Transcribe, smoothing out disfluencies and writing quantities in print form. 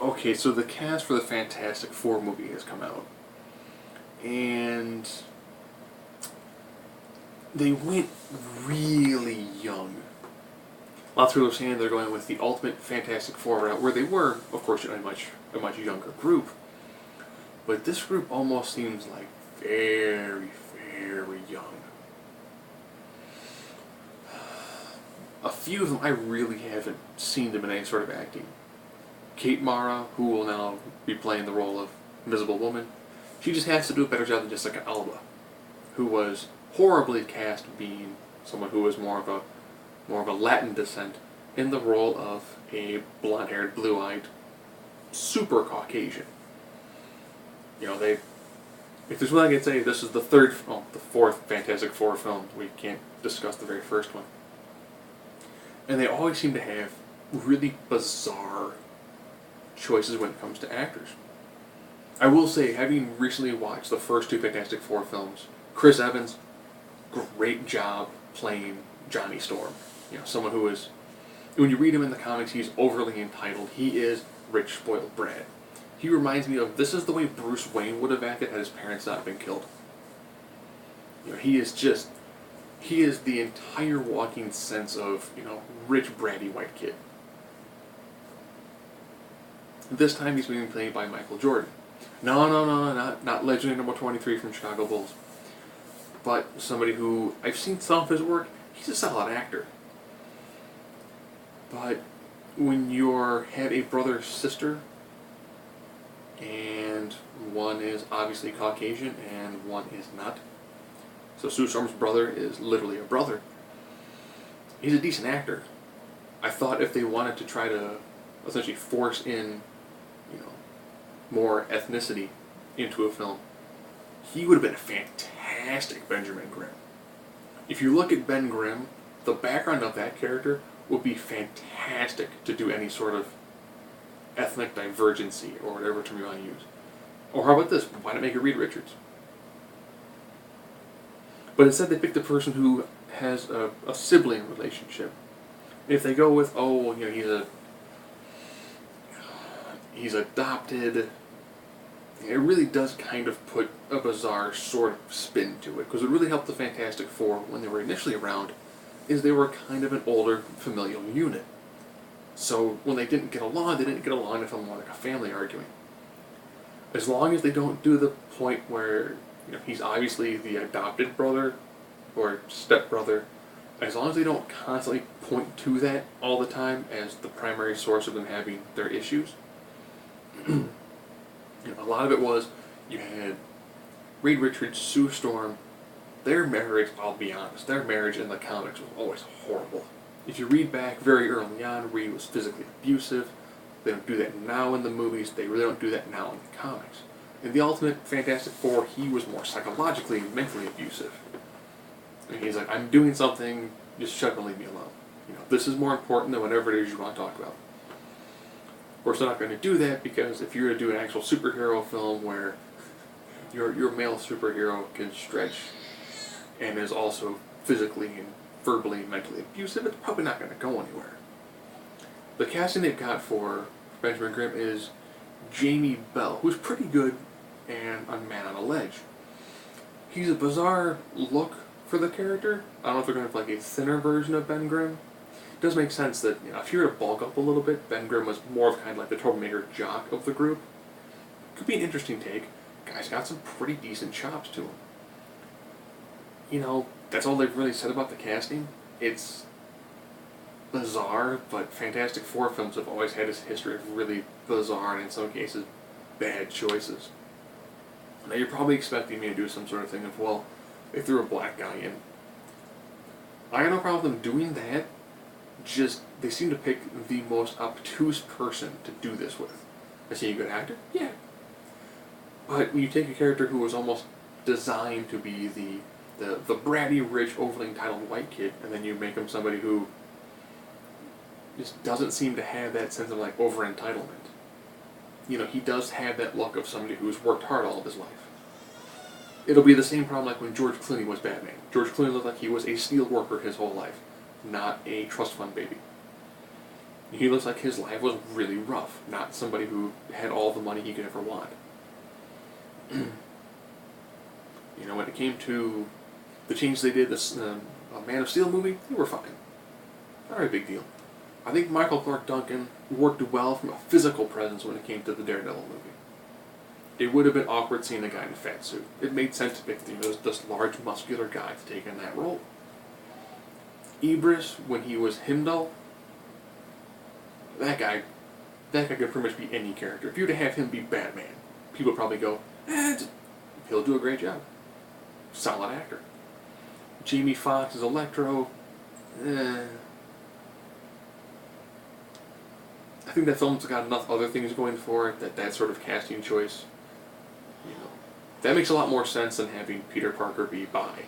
Okay, so the cast for the Fantastic Four movie has come out. And they went really young. Lots of people are saying they're going with the ultimate Fantastic Four route, where they were, of course, a much younger group. But this group almost seems like very, very young. A few of them I really haven't seen them in any sort of acting. Kate Mara, who will now be playing the role of Invisible Woman, she just has to do a better job than Jessica Alba, who was horribly cast being someone who was more of a Latin descent in the role of a blonde-haired, blue-eyed, super Caucasian. You know, if there's one I can say, this is the fourth Fantastic Four film. We can't discuss the very first one. And they always seem to have really bizarre choices when it comes to actors. I will say, having recently watched the first two Fantastic Four films, Chris Evans, great job playing Johnny Storm. You know, someone who is, when you read him in the comics, he's overly entitled. He is rich, spoiled brat. He reminds me of, this is the way Bruce Wayne would have acted had his parents not been killed. You know, he is the entire walking sense of, rich, bratty white kid. This time he's being played by Michael Jordan. No, not legendary number 23 from Chicago Bulls. But somebody who, I've seen some of his work, he's a solid actor. But when you have a brother-sister, and one is obviously Caucasian and one is not, so Sue Storm's brother is literally a brother, he's a decent actor. I thought if they wanted to try to essentially force in, more ethnicity into a film, he would have been a fantastic Benjamin Grimm. If you look at Ben Grimm, the background of that character would be fantastic to do any sort of ethnic divergency, or whatever term you want to use. Or how about this? Why not make it Reed Richards? But instead they picked a person who has a sibling relationship. If they go with, he's adopted, it really does kind of put a bizarre sort of spin to it. Because what really helped the Fantastic Four when they were initially around is they were kind of an older familial unit. So when they didn't get along, they didn't get along and felt more like a family arguing. As long as they don't do the point where he's obviously the adopted brother or stepbrother, as long as they don't constantly point to that all the time as the primary source of them having their issues. A lot of it was, you had Reed Richards, Sue Storm, their marriage, I'll be honest, their marriage in the comics was always horrible. If you read back very early on, Reed was physically abusive. They don't do that now in the movies, they really don't do that now in the comics. In the Ultimate Fantastic Four, he was more psychologically and mentally abusive. And he's like, I'm doing something, just shut up and leave me alone. This is more important than whatever it is you want to talk about. Of course, they're not going to do that, because if you're going to do an actual superhero film where your male superhero can stretch and is also physically and verbally and mentally abusive, it's probably not going to go anywhere. The casting they've got for Benjamin Grimm is Jamie Bell, who's pretty good and a man on a ledge. He's a bizarre look for the character. I don't know if they're going to have like a thinner version of Ben Grimm. It does make sense that if you were to bulk up a little bit, Ben Grimm was more of kind of like the troublemaker jock of the group. Could be an interesting take. Guy's got some pretty decent chops to him. That's all they've really said about the casting. It's bizarre, but Fantastic Four films have always had this history of really bizarre and in some cases bad choices. Now you're probably expecting me to do some sort of thing of, well, they threw a black guy in. I got no problem with them doing that, just they seem to pick the most obtuse person to do this with. Is he a good actor? Yeah. But when you take a character who was almost designed to be the bratty, rich, overly entitled white kid, and then you make him somebody who just doesn't seem to have that sense of over-entitlement. He does have that look of somebody who's worked hard all of his life. It'll be the same problem like when George Clooney was Batman. George Clooney looked like he was a steel worker his whole life, not a trust fund baby. He looks like his life was really rough, not somebody who had all the money he could ever want. You know, when it came to the change they did, this Man of Steel movie, they were fine. Not a big deal. I think Michael Clark Duncan worked well from a physical presence when it came to the Daredevil movie. It would have been awkward seeing a guy in a fat suit. It made sense to pick this large, muscular guy to take in that role. Ibris, when he was Heimdall, that guy could pretty much be any character. If you were to have him be Batman, people would probably go, he'll do a great job. Solid actor. Jamie Foxx as Electro, I think that film's got enough other things going for it that sort of casting choice, you know, that makes a lot more sense than having Peter Parker be bi.